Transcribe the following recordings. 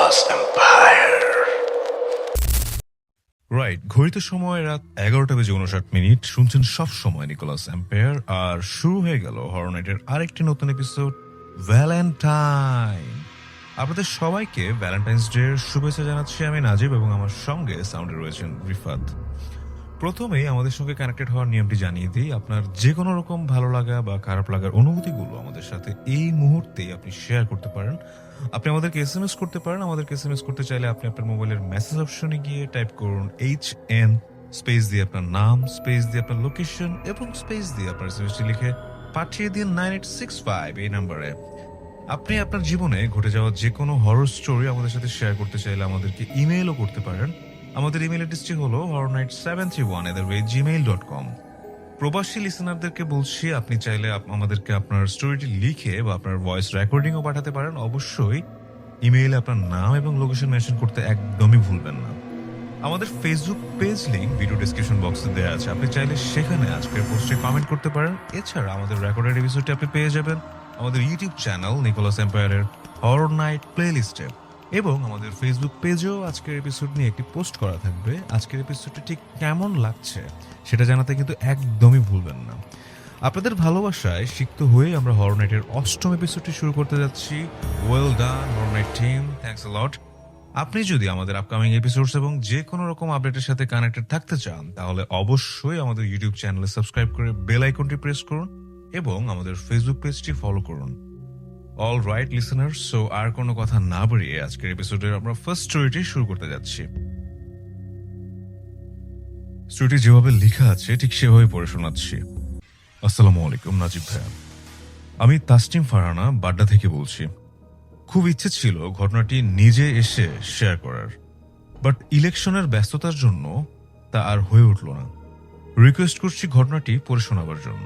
Nicholas Empire. Right, ঘড়িতে সময় রাত 11:59 শুনছেন সব সময় নিকোলাস এম্পায়ার। আর শুরু হয়ে গেল হরর নাইটের আরেকটি নতুন এপিসোড, ভ্যালেন্টাইন। আপনাদের সবাইকে ভ্যালেন্টাইন্স ডে এর শুভেচ্ছা জানাচ্ছি। আমি নাজিব এবং আমার সঙ্গে সাউন্ডে রয়েছেন রিফাত। প্রথমেই আমাদের সঙ্গে কানেক্টেড হওয়ার নিয়মটি জানিয়ে দিই। আপনার যে কোনো রকম ভালো লাগা বা খারাপ লাগার অনুভূতিগুলো আমাদের সাথে এই মুহূর্তেই আপনি শেয়ার করতে পারেন। আপনি আমাদেরকে এসএমএস করতে পারেন। আমাদেরকে এসএমএস করতে চাইলে আপনি আপনার মোবাইলের মেসেজ অপশনে গিয়ে টাইপ করুন HN স্পেস দিয়ে আপনার নাম, স্পেস দিয়ে আপনার লোকেশন এবং স্পেস দিয়ে আপনার এসএমএসটি লিখে পাঠিয়ে দিন 9865 এই নাম্বারে। আপনি আপনার জীবনে ঘটে যাওয়া যে কোনো হরর স্টোরি আমাদের সাথে শেয়ার করতে চাইলে আমাদেরকে ইমেইলও করতে পারেন। আমাদের ইমেল অ্যাড্রেসটি হলো horrornight731@gmail.com। প্রবাসী লিসেনারদেরকে বলছি, আপনি চাইলে আমাদেরকে আপনার স্টোরিটি লিখে বা আপনার ভয়েস রেকর্ডিংও পাঠাতে পারেন। অবশ্যই ইমেইলে আপনার নাম এবং লোকেশন মেনশন করতে একদমই ভুলবেন না। আমাদের Facebook page link video description বক্সে দেওয়া আছে, আপনি চাইলে সেখানে আজকের পোস্টে কমেন্ট করতে পারেন। এছাড়া আমাদের রেকর্ডেড এপিসোডটি আপনি পেয়ে যাবেন আমাদের ইউটিউব চ্যানেল নিকোলাস এম্পায়ারের হরর নাইট প্লেলিস্টে, এবং আমাদের ফেসবুক পেজেও আজকের এপিসোড নিয়ে একটি পোস্ট করা থাকবে। আজকের এপিসোডটি ঠিক কেমন লাগছে সেটা জানাতে কিন্তু একদমই ভুলবেন না। আপনাদের ভালোবাসায় সিক্ত হয়ে আমরা হরর নাইটের 8ম এপিসোডটি শুরু করতে যাচ্ছি। Well done horror night team, thanks a lot. আপনি যদি আমাদের আপকামিং এপিসোডস এবং যে কোনো রকম আপডেটের সাথে কানেক্টেড থাকতে চান, তাহলে অবশ্যই আমাদের ইউটিউব চ্যানেলে সাবস্ক্রাইব করে বেল আইকনটি প্রেস করুন এবং আমাদের ফেসবুক পেজটি ফলো করুন। অল রাইট লিসেনার্স, সো আর কোনো কথা না বাড়িয়ে আজকের এপিসোডের আমরা ফার্স্ট স্টোরিটি শুরু করতে যাচ্ছি। স্টোরিটি যেভাবে লেখা আছে ঠিক সেভাবে পড়ে শোনাচ্ছি। আসসালামু আলাইকুম নাজিব ভাইয়া, আমি তাসনিম ফারহানা বাড্ডা থেকে বলছি। খুব ইচ্ছে ছিল ঘটনাটি নিজে এসে শেয়ার করার, বাট ইলেকশনের ব্যস্ততার জন্য তা আর হয়ে উঠল না। রিকোয়েস্ট করছি ঘটনাটি পড়ে শোনাবার জন্য।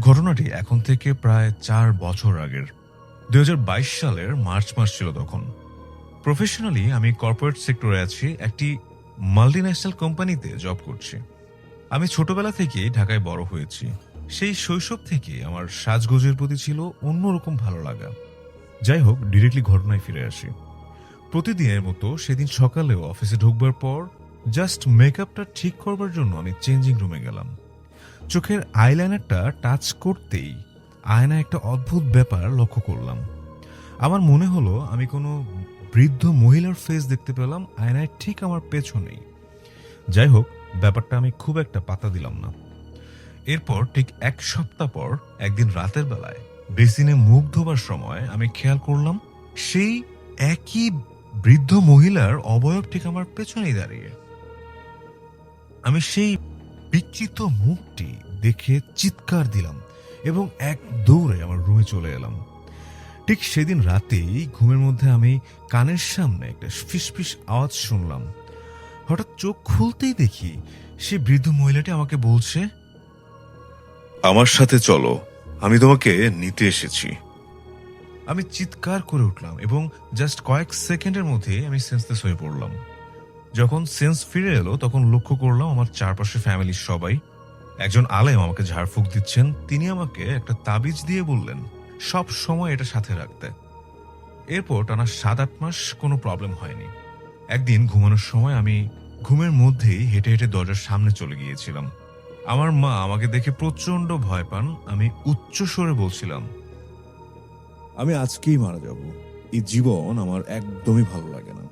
ঘটনাটি এখন থেকে প্রায় 4 বছর আগের। 2022 সালের মার্চ মাস ছিল তখন। প্রফেশনালি আমি কর্পোরেট সেক্টরে আছি, একটি মাল্টিন্যাশনাল কোম্পানিতে জব করছি। আমি ছোটবেলা থেকেই ঢাকায় বড় হয়েছি। সেই শৈশব থেকে আমার সাজগোজের প্রতি ছিল অন্যরকম ভালো লাগা। যাই হোক, ডিরেক্টলি ঘটনায় ফিরে আসি। প্রতিদিনের মতো সেদিন সকালেও অফিসে ঢুকবার পর জাস্ট মেকআপটা ঠিক করবার জন্য আমি চেঞ্জিং রুমে গেলাম। চোখের আইলাইনারটা টাচ করতেই আয়নায় একটা অদ্ভুত ব্যাপার লক্ষ্য করলাম। আমার মনে হলো আমি কোনো বৃদ্ধ মহিলার ফেস দেখতে পেলাম আয়নায় ঠিক আমার পেছনেই। যাই হোক, ব্যাপারটা আমি খুব একটা পাত্তা দিলাম না। এরপর ঠিক 1 সপ্তাহ পর একদিন রাতের বেলায় বেসিনে মুখ ধোবার সময় আমি খেয়াল করলাম সেই একই বৃদ্ধ মহিলার অবয়ব ঠিক আমার পেছনেই দাঁড়িয়ে। আমি সেই বিকৃত মুখটি দেখে চিৎকার দিলাম এবং এক দৌড়ে আমার রুমে চলে এলাম। ঠিক সেদিন রাতেই ঘুমের মধ্যে আমি কানের সামনে একটা ফিসফিস আওয়াজ শুনলাম। হঠাৎ চোখ খুলতেই দেখি সে বৃদ্ধ মহিলাটি আমাকে বলছে, আমার সাথে চলো, আমি তোমাকে নিতে এসেছি। আমি চিৎকার করে উঠলাম এবং জাস্ট কয়েক সেকেন্ডের মধ্যে আমি সেন্সলেস হয়ে পড়লাম। যখন সেন্স ফিরে এলো তখন লক্ষ্য করলাম আমার চারপাশে ফ্যামিলির সবাই। একজন আলেম আমাকে ঝাড়ফুঁক দিচ্ছেন। তিনি আমাকে একটা তাবিজ দিয়ে বললেন সব সময় এটা সাথে রাখতে। এরপর টানা 7-8 মাস কোনো প্রবলেম হয়নি। একদিন ঘুমানোর সময় আমি ঘুমের মধ্যেই হেঁটে হেঁটে দরজার সামনে চলে গিয়েছিলাম। আমার মা আমাকে দেখে প্রচন্ড ভয় পান। আমি উচ্চ স্বরে বলছিলাম, আমি আজকেই মারা যাব। এই জীবন আমার একদমই ভালো লাগে না।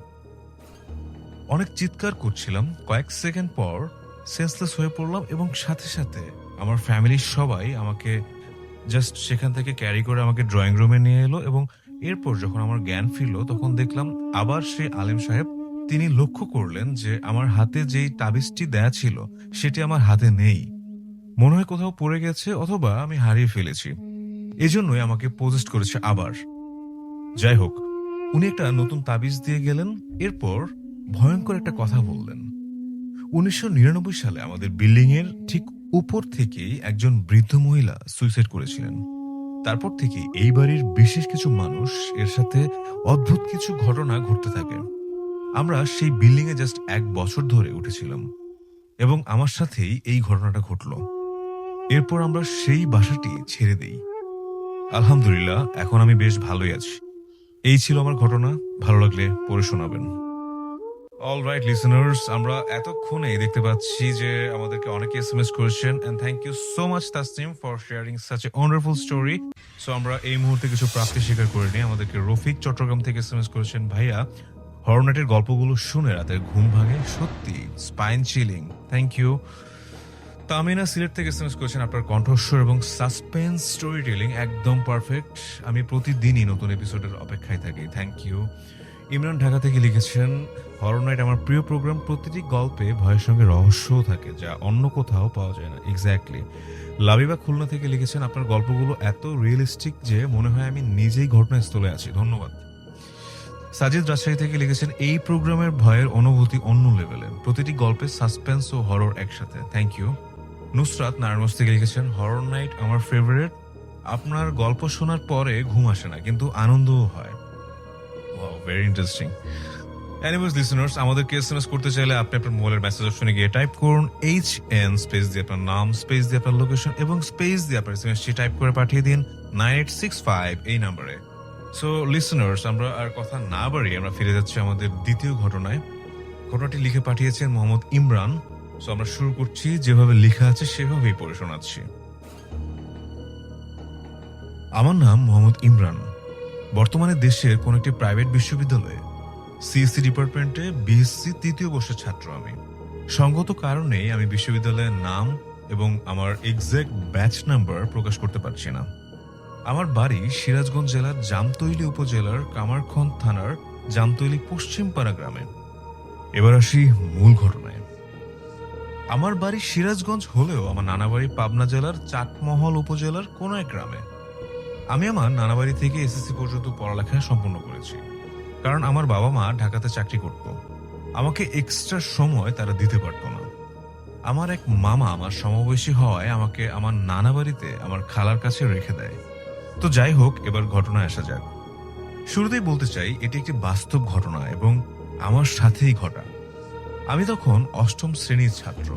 অনেক চিৎকার করছিলাম। কয়েক সেকেন্ড পর সেন্সলেস হয়ে পড়লাম এবং সাথে সাথে আমার ফ্যামিলির সবাই আমাকে জাস্ট সেখান থেকে ক্যারি করে আমাকে ড্রয়িং রুমে নিয়ে এলো। এবং এরপর যখন আমার জ্ঞান ফিরল তখন দেখলাম আবার সেই আলেম সাহেব। তিনি লক্ষ্য করলেন যে আমার হাতে যেই তাবিজটি দেয়া ছিল সেটি আমার হাতে নেই। মনে হয় কোথাও পড়ে গেছে অথবা আমি হারিয়ে ফেলেছি। এজন্যই আমাকে পজেস্ট করেছে আবার। যাই হোক, উনি একটা নতুন তাবিজ দিয়ে গেলেন। এরপর ভয়ঙ্কর একটা কথা বললেন। 1999 সালে আমাদের বিল্ডিং এর ঠিক উপর থেকেই একজন বৃদ্ধ মহিলা সুইসাইড করেছিলেন। তারপর থেকে এই বাড়ির বিশেষ কিছু মানুষ এর সাথে অদ্ভুত কিছু ঘটনা ঘটতে থাকে। আমরা সেই বিল্ডিং এ জাস্ট 1 বছর ধরে উঠেছিলাম এবং আমার সাথেই এই ঘটনাটা ঘটলো। এরপর আমরা সেই বাসাটি ছেড়ে দেই। আলহামদুলিল্লাহ, এখন আমি বেশ ভালোই আছি। এই ছিল আমার ঘটনা। ভালো লাগলে পড়ে শোনাবেন। অলরাইট লিসেনার্স, আমরা এতক্ষণে দেখতে পাচ্ছি যে আমাদেরকে অনেকে এসএমএস করেছেন, and thank you so much Tasnim for sharing such a wonderful story. So আমরা এই মুহূর্তে কিছু প্রাপ্তি স্বীকার করে নিই। আমাদেরকে রফিক চট্টগ্রাম থেকে এসএমএস করেছেন, ভাইয়া হরর নাইটের গল্পগুলো শুনে রাতের ঘুম ভাঙে, সত্যি spine chilling. Thank you. Tamina Sylhet থেকে এসএমএস করেছেন, আপনার কণ্ঠস্বর এবং সাসপেন্স স্টোরি টেলিং একদম পারফেক্ট। আমি প্রতিদিনই নতুন এপিসোডের অপেক্ষায় থাকি। Thank you. ইমরান ঢাকা থেকে লিখেছেন, হরর নাইট আমার প্রিয় প্রোগ্রাম। প্রতিটি গল্পে ভয়ের সঙ্গে রহস্যও থাকে যা অন্য কোথাও পাওয়া যায় না। এক্স্যাক্টলি। লাবিবা খুলনা থেকে লিখেছেন, আপনার গল্পগুলো এত রিয়েলিস্টিক যে মনে হয় আমি নিজেই ঘটনাস্থলে আছি। ধন্যবাদ। সাজিদ রাজশাহী থেকে লিখেছেন, এই প্রোগ্রামের ভয়ের অনুভূতি অন্য লেভেলে, প্রতিটি গল্পে সাসপেন্স ও হরর একসাথে। Thank you. নুসরাত নারায়ণগঞ্জ থেকে লিখেছেন, হরর নাইট আমার ফেভারিট। আপনার গল্প শোনার পরে ঘুম আসে না, কিন্তু আনন্দও হয়। Wow, very interesting. Anyways listeners, আমাদেরকে এসএমএস করতে চাইলে আপনি আপনার মোবাইলের মেসেজ অপশনে গিয়ে টাইপ করুন HN স্পেস দিয়ে আপনার নাম, স্পেস দিয়ে আপনার লোকেশন এবং স্পেস দিয়ে আপনার এসএমএসটি টাইপ করে পাঠিয়ে দিন 9865 এই নম্বরে। সো লিসেনার্স, আমরা আর কথা না বাড়িয়ে আমরা ফিরে যাচ্ছি আমাদের দ্বিতীয় ঘটনায়। ঘটনাটি লিখে পাঠিয়েছেন মোহাম্মদ ইমরান। সো আমরা শুরু করছি, যেভাবে লেখা আছে সেভাবেই পড়ে শোনাচ্ছি। আমার নাম মোহাম্মদ ইমরান। বর্তমানে দেশের কোন একটি প্রাইভেট বিশ্ববিদ্যালয়ে সিএসসি ডিপার্টমেন্টে বিএসসি তৃতীয় বর্ষের ছাত্র আমি। সঙ্গত কারণেই আমি বিশ্ববিদ্যালয়ের নাম এবং আমার এক্সাক্ট ব্যাচ নাম্বার প্রকাশ করতে পারছি না। আমার বাড়ি সিরাজগঞ্জ জেলার জামতৈলী উপজেলার কামারখন্দ থানার জামতৈলী পশ্চিমপাড়া গ্রামে। এবার আসি মূল ঘটনায়। আমার বাড়ি সিরাজগঞ্জ হলেও আমার নানা বাড়ি পাবনা জেলার চাটমহল উপজেলার কোন এক গ্রামে। আমি আমার নানা বাড়ি থেকে এসএসসি পর্যন্ত পড়ালেখা সম্পন্ন করেছি, কারণ আমার বাবা মা ঢাকাতে চাকরি করত। আমাকে এক্সট্রা সময় তারা দিতে পারতো না। আমার এক মামা আমার সমবয়সী হওয়ায় আমাকে আমার নানা বাড়িতে আমার খালার কাছে রেখে দেয়। তো যাই হোক, এবার ঘটনায় আসা যাক। শুরুতেই বলতে চাই, এটি একটি বাস্তব ঘটনা এবং আমার সাথেই ঘটা। আমি তখন অষ্টম শ্রেণীর ছাত্র।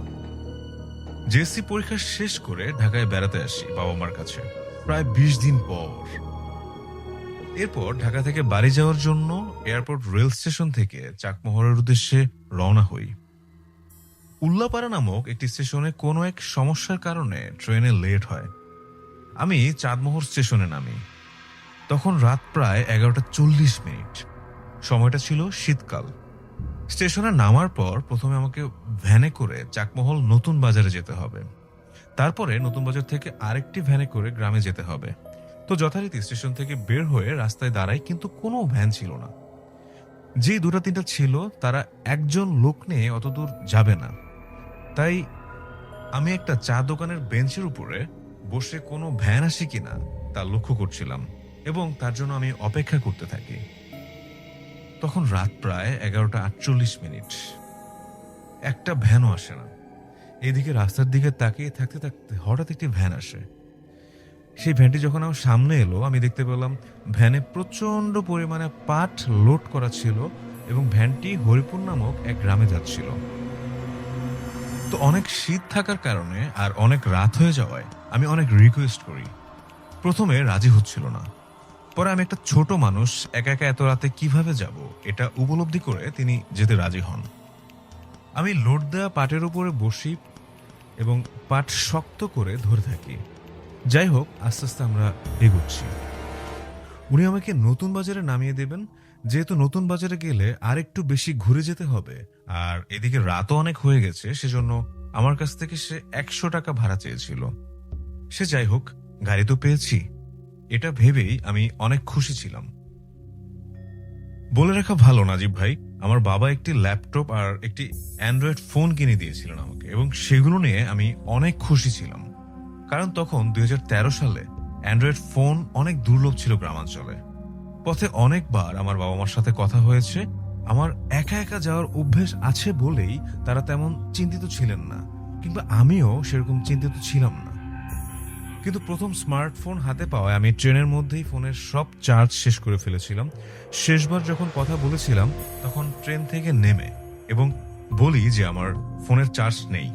জেএসসি পরীক্ষা শেষ করে ঢাকায় বেড়াতে আসি বাবা মার কাছে প্রায় 20 দিন পর। এরপর ঢাকা থেকে বাড়ি যাওয়ার জন্য এয়ারপোর্ট রেল স্টেশন থেকে চাকমোহরের উদ্দেশ্যে রওনা হই। উল্লাপাড়া নামক একটি স্টেশনে কোনো এক সমস্যার কারণে ট্রেনে লেট হয়। আমি চাঁদমোহর স্টেশনে নামি। তখন রাত প্রায় 11:40। সময়টা ছিল শীতকাল। স্টেশনে নামার পর প্রথমে আমাকে ভ্যানে করে চাকমোহল নতুন বাজারে যেতে হবে। তারপরে নতুন বাজার থেকে আরেকটি ভ্যানে করে গ্রামে যেতে হবে। তো যথারীতি স্টেশন থেকে বের হয়ে রাস্তায় দাঁড়াই, কিন্তু কোনো ভ্যান ছিল না। যেই 2-3টা ছিল, তারা একজন লোক নিয়ে অত দূর যাবে না। তাই আমি একটা চা দোকানের বেঞ্চের উপরে বসে কোনো ভ্যান আসে কিনা তা লক্ষ্য করছিলাম এবং তার জন্য আমি অপেক্ষা করতে থাকি। তখন রাত প্রায় 11:48। একটা ভ্যানও আসে না। এদিকে রাস্তার দিকে তাকিয়ে থাকতে থাকতে হঠাৎ একটি ভ্যান আসে। সেই ভ্যানটি যখন আমার সামনে এলো, আমি দেখতে পেলাম ভ্যানে প্রচন্ড পরিমাণে পাট লোড করা ছিল এবং ভ্যানটি হরিপুর নামক এক গ্রামে যাচ্ছিল। তো অনেক শীত থাকার কারণে আর অনেক রাত হয়ে যাওয়ায় আমি অনেক রিকোয়েস্ট করি। প্রথমে রাজি হচ্ছিল না। পরে আমি একটা ছোট মানুষ, একা একা এত রাতে কিভাবে যাব, এটা উপলব্ধি করে তিনি যেতে রাজি হন। আমি লোড দেওয়া পাটের উপরে বসি এবং পাট শক্ত করে ধরে থাকি। যাই হোক, আস্তে আস্তে আমরা এগোচ্ছি। উনি আমাকে নতুন বাজারে নামিয়ে দেবেন, যেহেতু নতুন বাজারে গেলে আর একটু বেশি ঘুরে যেতে হবে, আর এদিকে রাতও অনেক হয়ে গেছে, সেজন্য আমার কাছ থেকে সে 100 টাকা ভাড়া চেয়েছিল। সে যাই হোক, গাড়ি তো পেয়েছি, এটা ভেবেই আমি অনেক খুশি ছিলাম। বলে রাখা ভালো নাজিব ভাই, আমার বাবা একটি ল্যাপটপ আর একটি অ্যান্ড্রয়েড ফোন কিনে দিয়েছিলেন আমাকে, এবং সেগুলো নিয়ে আমি অনেক খুশি ছিলাম। কারণ তখন 2013 সালে অ্যান্ড্রয়েড ফোন অনেক দুর্লভ ছিল গ্রামাঞ্চলে। পথে অনেকবার আমার বাবা মার সাথে কথা হয়েছে। আমার একা একা যাওয়ার অভ্যেস আছে বলেই তারা তেমন চিন্তিত ছিলেন না, কিংবা আমিও সেরকম চিন্তিত ছিলাম না। কিন্তু প্রথম স্মার্টফোন হাতে পাওয়ায় আমি ট্রেনের মধ্যেই ফোনের সব চার্জ শেষ করে ফেলেছিলাম। শেষবার যখন কথা বলেছিলাম, তখন ট্রেন থেকে নেমে এবং বলি যে আমার ফোনের চার্জ নেই,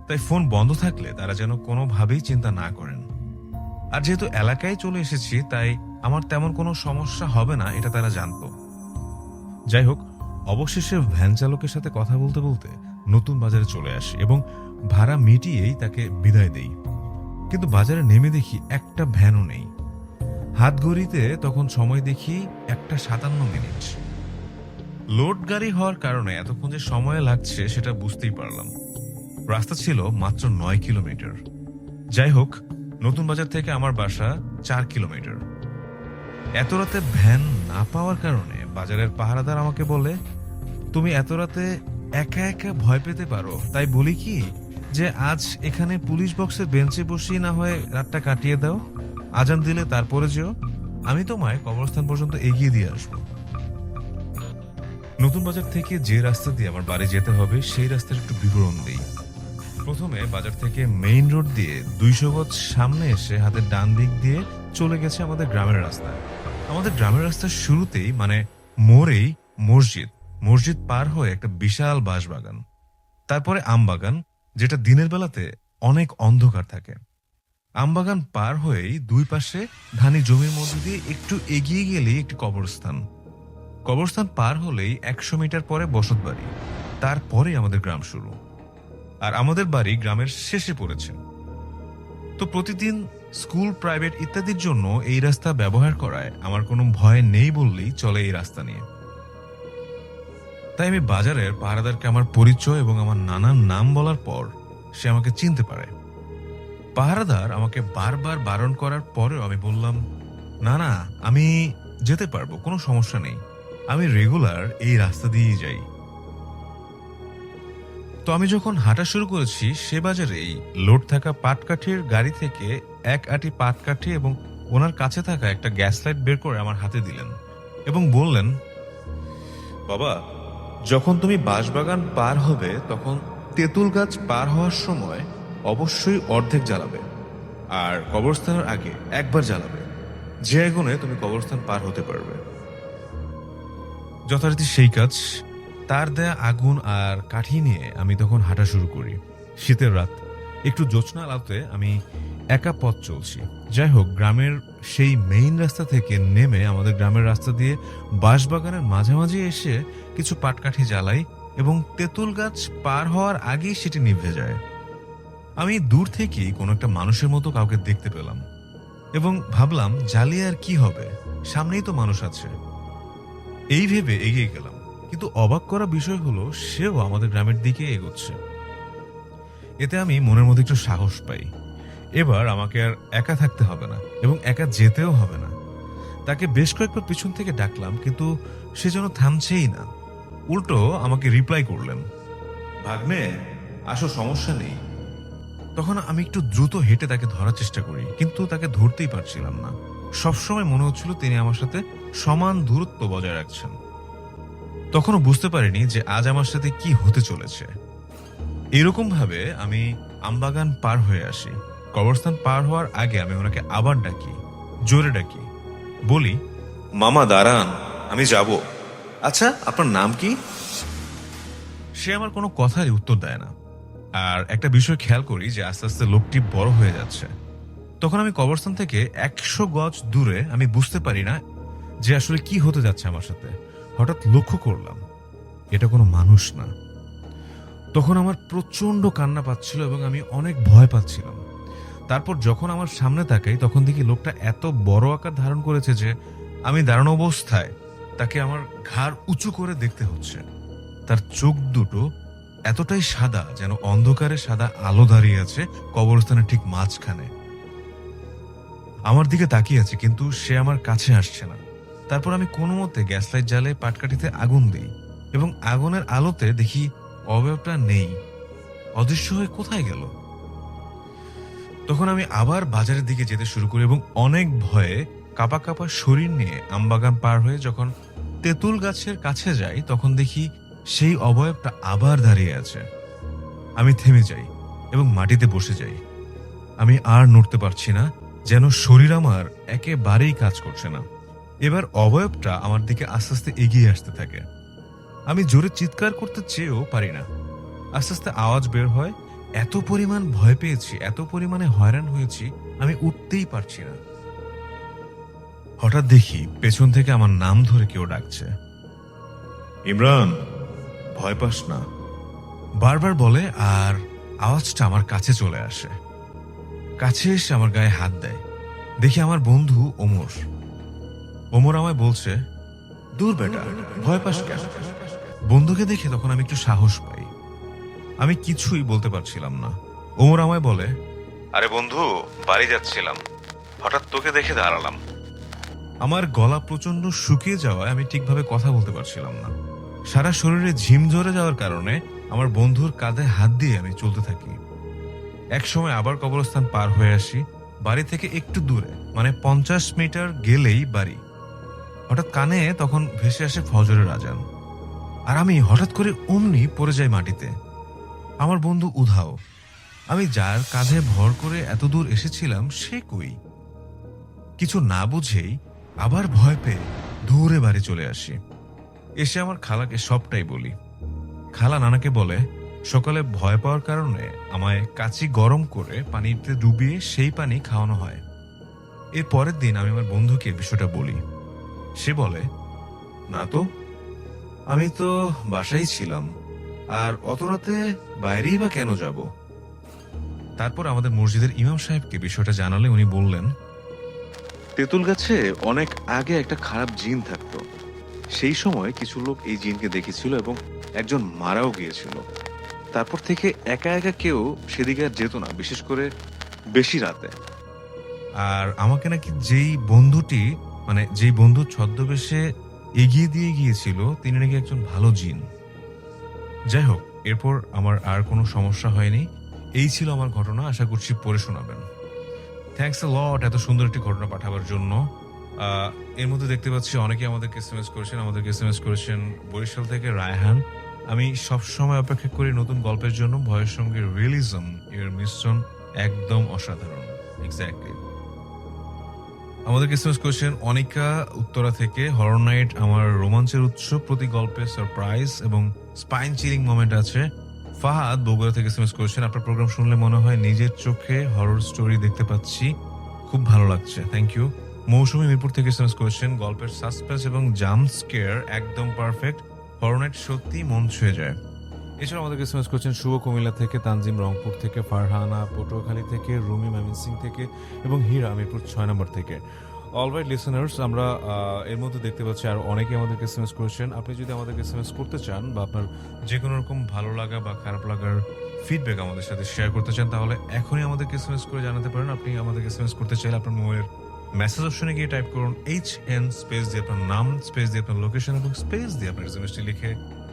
তাই ফোন বন্ধ থাকলে তারা যেন কোনোভাবেই চিন্তা না করেন। আর যেহেতু এলাকায় চলে এসেছি, তাই আমার তেমন কোনো সমস্যা হবে না এটা তারা জানতো। যাই হোক, অবশেষে ভ্যান চালকের সাথে কথা বলতে বলতে নতুন বাজারে চলে আসি এবং ভাড়া মিটিয়েই তাকে বিদায় দেই। কিন্তু বাজারে নেমে দেখি একটা ভ্যানও নেই। হাত ঘড়িতে তখন সময় দেখি 1:57। লোড গাড়ি হওয়ার কারণে এতক্ষণ যে সময় লাগছে সেটা বুঝতেই পারলাম। রাস্তা ছিল মাত্র 9 কিলোমিটার। যাই হোক, নতুন বাজার থেকে আমার বাসা 4 কিলোমিটার। এত রাতে ভ্যান না পাওয়ার কারণে বাজারের পাহারাদার আমাকে বলে, তুমি এত রাতে একা একা ভয় পেতে পারো, তাই বলি কি যে আজ এখানে পুলিশ বক্সের বেঞ্চে বসিয়ে না হয়ে রাতটা কাটিয়ে দাও, আজান দিলে তারপরে যেও, আমি তোমায় কবরস্থান পর্যন্ত এগিয়ে দিয়ে আসবো। নতুন বাজার থেকে যে রাস্তা দিয়ে আমার বাড়ি যেতে হবে সেই রাস্তার একটু বিবরণ দিই। প্রথমে বাজার থেকে মেইন রোড দিয়ে 200 গজ সামনে এসে হাতের ডান দিক দিয়ে চলে গেছে আমাদের গ্রামের রাস্তায়। আমাদের গ্রামের রাস্তার শুরুতেই মানে মোড়েই মসজিদ পার হয়ে একটা বিশাল বাঁশবাগান, তারপরে আমবাগান, যেটা দিনের বেলাতে অনেক অন্ধকার থাকে। আমবাগান পার হয়েই দুই পাশে ধানি জমির মধ্যে দিয়ে একটু এগিয়ে গেলেই একটি কবরস্থান পার হলেই 100 মিটার পরে বসত বাড়ি, তারপরে আমাদের গ্রাম শুরু। আর আমাদের বাড়ি গ্রামের শেষে পড়েছে। তো প্রতিদিন স্কুল, প্রাইভেট ইত্যাদির জন্য এই রাস্তা ব্যবহার করায় আমার কোনো ভয় নেই বললেই চলে এই রাস্তা নিয়ে। তাই আমি বাজারের পাহারাদারকে আমার পরিচয় এবং আমার নানার নাম বলার পর সে আমাকে চিনতে পারে। পাহারাদার আমাকে বারবার বারণ করার পরেও আমি বললাম, না না, আমি যেতে পারবো, কোনো সমস্যা নেই, আমি রেগুলার এই রাস্তা দিয়েই যাই। তো আমি যখন হাঁটা শুরু করেছি সে বাজারেই লোড থাকা পাটকাঠির গাড়ি থেকে 1 আঁটি পাটকাঠি এবং ওনার কাছে থাকা একটা গ্যাস লাইট বের করে আমার হাতে দিলেন এবং বললেন, বাবা, যখন তুমি বাঁশবাগান পার হবে তখন তেঁতুল গাছ পার হওয়ার সময় অবশ্যই অর্ধেক জ্বালাবে, আর কবরস্থানের আগে একবার জ্বালাবে, যে আগুনে তুমি কবরস্থান পার হতে পারবে। যথারীতি সেই কাজ। তার দেয়া আগুন আর কাঠি নিয়ে আমি তখন হাঁটা শুরু করি। শীতের রাত, একটু জ্যোৎস্না আলোতে আমি একা পথ চলছি। যাই হোক, গ্রামের সেই মেইন রাস্তা থেকে নেমে আমাদের গ্রামের রাস্তা দিয়ে বাঁশবাগানের মাঝামাঝি এসে কিছু পাটকাঠি জ্বালাই এবং তেঁতুল গাছ পার হওয়ার আগেই সেটি নিভে যায়। আমি দূর থেকেই কোনো একটা মানুষের মতো কাউকে দেখতে পেলাম এবং ভাবলাম, জ্বালিয়ে আর কি হবে, সামনেই তো মানুষ আছে। এই ভেবে এগিয়ে গেলাম, কিন্তু অবাক করা বিষয় হলো সেও আমাদের গ্রামের দিকে এগোচ্ছে। এতে আমি মনের মধ্যে একটু সাহস পাই। এবার আমাকে আর একা থাকতে হবে না এবং একা যেতেও হবে না। তাকে বেশ কয়েকবার পিছন থেকে ডাকলাম, কিন্তু সে যেন থামছেই না। উল্টো আমাকে রিপ্লাই করলেন, ভাগ্নে, আসো, সমস্যা নেই। তখন আমি একটু দ্রুত হেঁটে তাকে ধরার চেষ্টা করি, কিন্তু তাকে ধরতেই পারছিলাম না। সবসময় মনে হচ্ছিল তিনি আমার সাথে সমান দূরত্ব বজায় রাখছেন। তখনও বুঝতে পারিনি যে আজ আমার সাথে কি হতে চলেছে। এরকম ভাবে আমি আমবাগান পার হয়ে আসি। কবরস্থান পার হওয়ার আগে আমি ওনাকে আবার ডাকি, জোরে ডাকি, বলি, মামা দাঁড়ান, আমি যাব। আচ্ছা, আপনার নাম কি? সে আমার কোনো কথারই উত্তর দেয় না। আর একটা বিষয় খেয়াল করি যে আস্তে আস্তে লোকটি বড় হয়ে যাচ্ছে। তখন আমি কবরস্থান থেকে 100 গজ দূরে, আমি বুঝতে পারি না যে আসলে কি হতে যাচ্ছে আমার সাথে। হঠাৎ লক্ষ্য করলাম এটা কোনো মানুষ না। তখন আমার প্রচন্ড কান্না পাচ্ছিল এবং আমি অনেক ভয় পাচ্ছিলাম। তারপর যখন আমার সামনে তাকাই তখন দেখি লোকটা এত বড় আকার ধারণ করেছে যে আমি দাঁড়ানো অবস্থায় তাকে আমার ঘাড় উঁচু করে দেখতে হচ্ছে। তার চোখ দুটো এতটাই সাদা যেন অন্ধকারে সাদা আলো দাঁড়িয়ে আছে কবরস্থানের ঠিক মাঝখানে। আমার দিকে তাকিয়ে আছে, কিন্তু সে আমার কাছে আসছে না। তারপর আমি কোনো মতে গ্যাস লাইট জ্বালে পাটকাঠিতে আগুন দিই এবং আগুনের আলোতে দেখি অবয়বটা নেই, অদৃশ্য হয়ে কোথায় গেল। তখন আমি আবার বাজারের দিকে যেতে শুরু করি এবং অনেক ভয়ে কাঁপা কাঁপা শরীর নিয়ে আমবাগান পার হয়ে যখন তেঁতুল গাছের কাছে যাই তখন দেখি সেই অবয়বটা আবার দাঁড়িয়ে আছে। আমি থেমে যাই এবং মাটিতে বসে যাই। আমি আর নড়তে পারছি না, যেন শরীর আমার একেবারেই কাজ করছে না। এবার অবয়বটা আমার দিকে আস্তে আস্তে এগিয়ে আসতে থাকে। আমি জোরে চিৎকার করতে চেয়েও পারি না। আস্তে আস্তে আওয়াজ বের হয়। এত পরিমাণ ভয় পেয়েছি, এত পরিমাণে হয়রান হয়েছি, আমি উঠতেই পারছি না। হঠাৎ দেখি পেছন থেকে আমার নাম ধরে কেউ ডাকছে। ইমরান, ভয় পাস না, বারবার বলে। আর আওয়াজটা আমার কাছে চলে আসে। কাছে এসে আমার গায়ে হাত দেয়। দেখি আমার বন্ধু ওমর। ওমর আমায় বলছে, দূর বেটা, ভয় পাস কেন? বন্ধুকে দেখে তখন আমি একটু সাহস পাই। আমি কিছুই বলতে পারছিলাম না। ওমর আমায় বলে, আরে বন্ধু, বাড়ি যাচ্ছিলাম, হঠাৎ তোকে দেখে দাঁড়ালাম। আমার গলা প্রচন্ড শুকিয়ে যাওয়ায় আমি ঠিকভাবে কথা বলতে পারছিলাম না। সারা শরীরে ঝিম ধরে যাওয়ার কারণে আমার বন্ধুর কাঁধে হাত দিয়ে আমি চলতে থাকি। এক সময় আবার কবরস্থান পার হয়ে আসি। বাড়ি থেকে একটু দূরে, মানে 50 মিটার গেলেই বাড়ি। হঠাৎ কানে তখন ভেসে আসে ফজরের আজান। আর আমি হঠাৎ করে অমনি পড়ে যাই মাটিতে। আমার বন্ধু উধাও। আমি যার কাঁধে ভর করে এত দূর এসেছিলাম সে কই? কিছু না বুঝেই আবার ভয় পেয়ে দূরে বাড়ি চলে আসি। এসে আমার খালাকে সবটাই বলি। খালা নানাকে বলে, সকালে ভয় পাওয়ার কারণে আমায় কাচি গরম করে পানিতে ডুবিয়ে সেই পানি খাওয়ানো হয়। এর পরের দিন আমি আমার বন্ধুকে বিষয়টা বলি। সে বলে, না তো, আমি তো বাসায় ছিলাম, আর অত রাতে বাইরেই বা কেন যাব? তারপর আমাদের মসজিদের ইমাম সাহেবকে বিষয়টা জানালে উনি বললেন, তেঁতুল গাছে অনেক আগে একটা খারাপ জিন থাকতো। সেই সময় কিছু লোক এই জিনকে দেখেছিল এবং একজন মারাও গিয়েছিল। তারপর থেকে একা একা কেউ সেদিকে আর যেত না, বিশেষ করে বেশি রাতে। আর আমাকে নাকি যেই বন্ধু ছদ্মবেশে এগিয়ে দিয়ে গিয়েছিল তিনি নাকি একজন ভালো জিন। যাই হোক, এরপর আমার আর কোনো সমস্যা হয়নি। এই ছিল আমার ঘটনা। আশা করছি পড়ে শোনাবেন। থ্যাঙ্কস আ লট এত সুন্দর একটি ঘটনা পাঠাবার জন্য। এর মধ্যে দেখতে পাচ্ছি অনেকে আমাদেরকে এসএমএস করেছেন। বরিশাল থেকে রায়হান, আমি সবসময় অপেক্ষা করি নতুন গল্পের জন্য। ভয়ের সঙ্গে রিয়েলিজম এর মিশ্রণ একদম অসাধারণ। এক্স্যাক্টলি। আমাদেরকে এসএমএস করেছেন অনিকা উত্তরা থেকে। হরর নাইট আমার রোমাঞ্চের উৎস, প্রতি গল্পে সারপ্রাইজ এবং স্পাইন চিলিং মোমেন্ট আছে। ফাহাদ বগুড়া থেকে এসএমএস করেছেন, আপনার প্রোগ্রাম শুনলে মনে হয় নিজের চোখে হরর স্টোরি দেখতে পাচ্ছি, খুব ভালো লাগছে, থ্যাংক ইউ। মৌসুমী মিরপুর থেকে এসএমএস করেছেন, গল্পের সাসপেন্স এবং জাম্প স্কেয়ার একদম পারফেক্ট, হরর নাইট সত্যি মন ছুঁয়ে যায়। এছাড়া আমাদেরকে এসএমএস করেছেন শুভ কুমিল্লা থেকে, তানজিম রংপুর থেকে, ফারহানা পটুয়াখালী থেকে, রুমি ময়মনসিংহ থেকে এবং হীরা মিরপুর 6 নম্বর থেকে। অলরাইট লিসেনার্স, আমরা এর মধ্যে দেখতে পাচ্ছি আর অনেকে আমাদেরকে এসএমএস করেছেন। আপনি যদি আমাদেরকে এসএমএস করতে চান বা আপনার যে কোনো রকম ভালো লাগা বা খারাপ লাগার ফিডব্যাক আমাদের সাথে শেয়ার করতে চান, তাহলে এখনই আমাদেরকে এসএমএস করে জানাতে পারেন। আপনি আমাদেরকে এসএমএস করতে চাইলে আপনার মোবাইলের মেসেজ অপশনে গিয়ে টাইপ করুন HN স্পেস দিয়ে আপনার নাম, স্পেস দিয়ে আপনার লোকেশন এবং স্পেস দিয়ে আপনার এসএমএসটি লিখে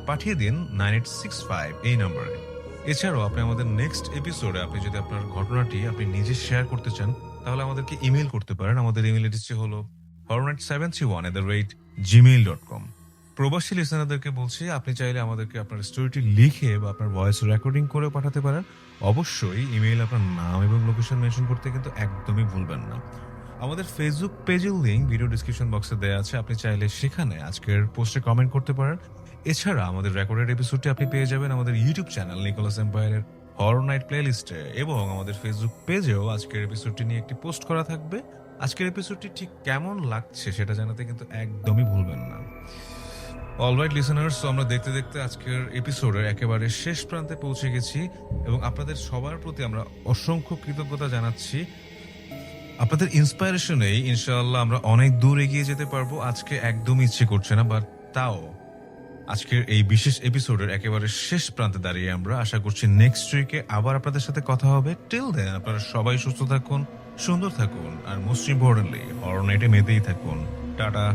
পাঠিয়ে দিন 9865 এই নম্বরে। এছাড়াও আপনি আমাদের নেক্সট এপিসোডে আপনি যদি আপনার ঘটনাটি আপনি নিজে শেয়ার করতে চান, তাহলে আমাদেরকে ইমেল করতে পারেন। আমাদের ইমেল এড্রেসটি হলো horrornight731@gmail.com। প্রবাসী লিসেনারদেরকে বলছি, আপনি চাইলে আমাদেরকে আপনার স্টোরিটি লিখে বা আপনার ভয়েস রেকর্ডিং করে পাঠাতে পারেন। অবশ্যই ইমেইল আপনার নাম এবং লোকেশন মেনশন করতে কিন্তু একদমই ভুলবেন না। আমাদের ফেসবুক পেজের লিংক ভিডিও ডিসক্রিপশন বক্সে দেওয়া আছে, আপনি চাইলে সেখানে আজকের পোস্টে কমেন্ট করতে পারেন। এছাড়া আমাদের রেকর্ডেড এপিসোডটি আপনি পেয়ে যাবেন আমাদের ইউটিউব চ্যানেল নিকোলাস এম্পায়ারের হরর নাইট প্লেলিস্টে, এবং আমাদের ফেসবুক পেজেও আজকের এপিসোডটি নিয়ে একটি পোস্ট করা থাকবে। আজকের এপিসোডটি ঠিক কেমন লাগছে সেটা জানাতে কিন্তু একদমই ভুলবেন না। অলরাইট লিসেনার্স, আমরা দেখতে দেখতে আজকের এপিসোডের একেবারে শেষ প্রান্তে পৌঁছে গেছি এবং আপনাদের সবার প্রতি আমরা অসংখ্য কৃতজ্ঞতা জানাচ্ছি। আপনাদের ইন্সপায়ারেশনেই ইনশাআল্লাহ আমরা অনেক দূর এগিয়ে যেতে পারবো। আজকে একদমই ইচ্ছে করছে না, বাট তাও আজকের এই বিশেষ এপিসোডের একেবারে শেষ প্রান্তে দাঁড়িয়ে আমরা আশা করছি নেক্সট উইকে আবার আপনাদের সাথে কথা হবে। টিল দেন আপনারা সবাই সুস্থ থাকুন, সুন্দর থাকুন, আর মোস্ট ইম্পর্টেন্টলি হরর নাইটে মেতেই থাকুন। টাটা।